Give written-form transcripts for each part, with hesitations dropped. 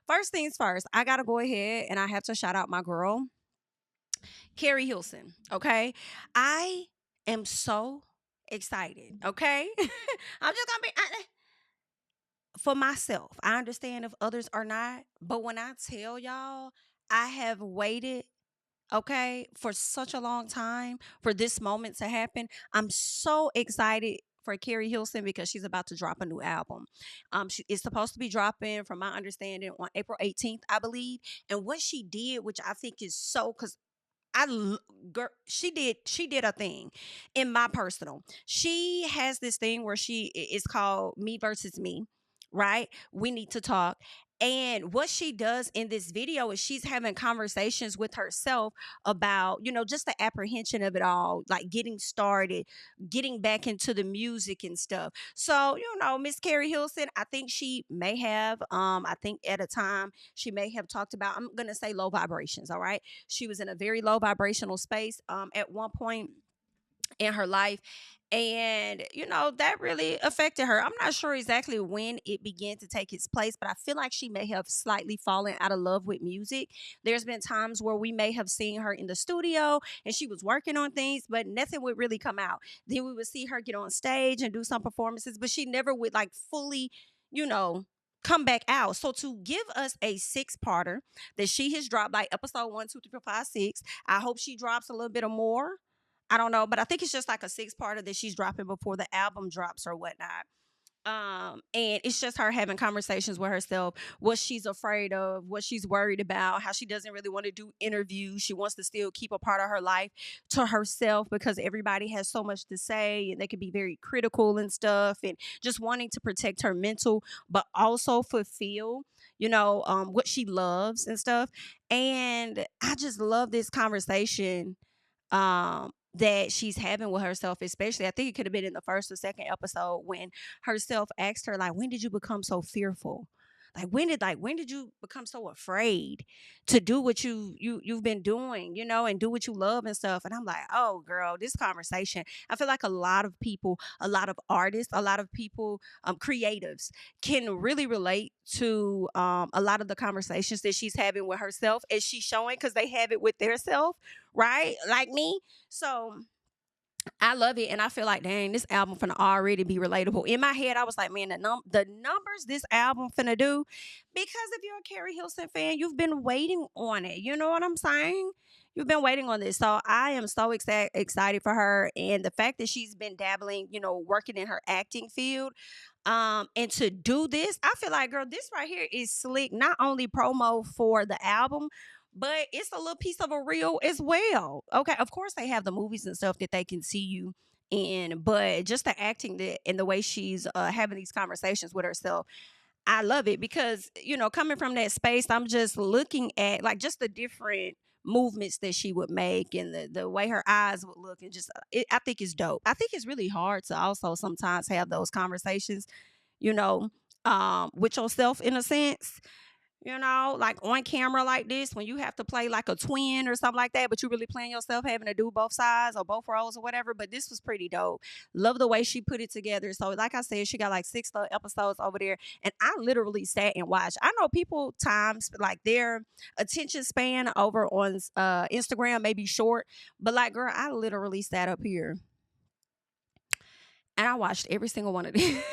first things first, I gotta go ahead and I have to shout out my girl, Keri Hilson. Okay. I am so excited. Okay. I'm just gonna be for myself. I understand if others are not, but when I tell y'all, I have waited, okay, for such a long time for this moment to happen. I'm so excited for Keri Hilson because she's about to drop a new album. She is supposed to be dropping, from my understanding, on April 18th, I believe. And what she did, which I think is so, because girl, she did a thing in my personal. She has this thing where it's called Me Versus Me, right? We need to talk. And what she does in this video is she's having conversations with herself about, just the apprehension of it all, like getting started, getting back into the music and stuff. So, Miss Keri Hilson, I think she may have, I think at a time she may have talked about, I'm going to say low vibrations, all right? She was in a very low vibrational space at one point in her life. And, that really affected her. I'm not sure exactly when it began to take its place, but I feel like she may have slightly fallen out of love with music. There's been times where we may have seen her in the studio and she was working on things, but nothing would really come out. Then we would see her get on stage and do some performances, but she never would like fully, you know, come back out. So to give us a six-parter that she has dropped, like episode 1, 2, 3, 4, 5, 6, I hope she drops a little bit of more. I don't know, but I think it's just like a six-parter that she's dropping before the album drops or whatnot. And it's just her having conversations with herself, what she's afraid of, what she's worried about, how she doesn't really want to do interviews. She wants to still keep a part of her life to herself because everybody has so much to say and they can be very critical and stuff, and just wanting to protect her mental, but also fulfill, what she loves and stuff. And I just love this conversation that she's having with herself, especially I think it could have been in the first or second episode when herself asked her, like, when did you become so fearful? Like when did you become so afraid to do what you've been doing, and do what you love and stuff? And I'm like, oh girl, this conversation, I feel like a lot of people, a lot of artists, a lot of people, creatives can really relate to a lot of the conversations that she's having with herself as she's showing, because they have it with their self, right? Like me. So I love it, and I feel like, dang, this album finna already be relatable. In my head, I was like, man, the numbers this album finna do, because if you're a Keri Hilson fan, you've been waiting on it. You know what I'm saying? You've been waiting on this, so I am so excited for her, and the fact that she's been dabbling, working in her acting field, and to do this, I feel like, girl, this right here is slick. Not only promo for the album, but it's a little piece of a reel as well. Okay, of course they have the movies and stuff that they can see you in, but just the acting that and the way she's having these conversations with herself, I love it because, coming from that space, I'm just looking at like just the different movements that she would make and the way her eyes would look, and just I think it's dope. I think it's really hard to also sometimes have those conversations, you know, with yourself in a sense, like on camera like this, when you have to play like a twin or something like that, but you really playing yourself having to do both sides or both roles or whatever. But this was pretty dope. Love the way she put it together. So, like I said, she got like six episodes over there, and I literally sat and watched. I know people times like their attention span over on Instagram may be short, but like, girl, I literally sat up here and I watched every single one of these.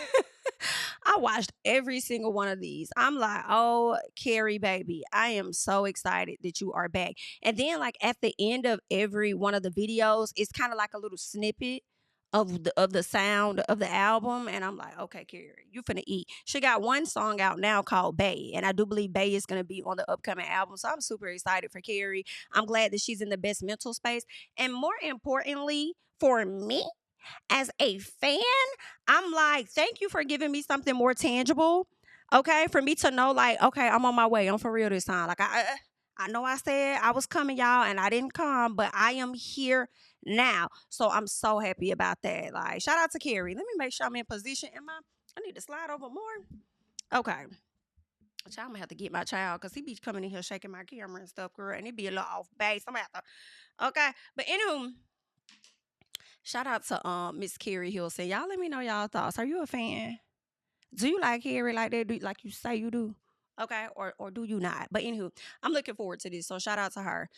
I watched every single one of these. I'm like, oh, Keri, baby, I am so excited that you are back. And then, like at the end of every one of the videos, it's kind of like a little snippet of the sound of the album, and I'm like, okay, Keri, you finna eat. She got one song out now called Bay, and I do believe Bay is gonna be on the upcoming album. So I'm super excited for Keri. I'm glad that she's in the best mental space, and more importantly, for me, as a fan, I'm like, thank you for giving me something more tangible. Okay, for me to know, like, okay, I'm on my way. I'm for real this time. Like, I know I said I was coming, y'all, and I didn't come, but I am here now. So I'm so happy about that. Like, shout out to Keri. Let me make sure I'm in position. I need to slide over more. Okay. Child, I'm gonna have to get my child because he be coming in here shaking my camera and stuff, girl, and it be a little off base. I'm gonna have to. Okay, but anywho, shout out to Miss Keri Hilson. Y'all let me know y'all thoughts. Are you a fan? Do you like Keri like that? Like you say you do? Okay, or do you not? But anywho, I'm looking forward to this. So shout out to her.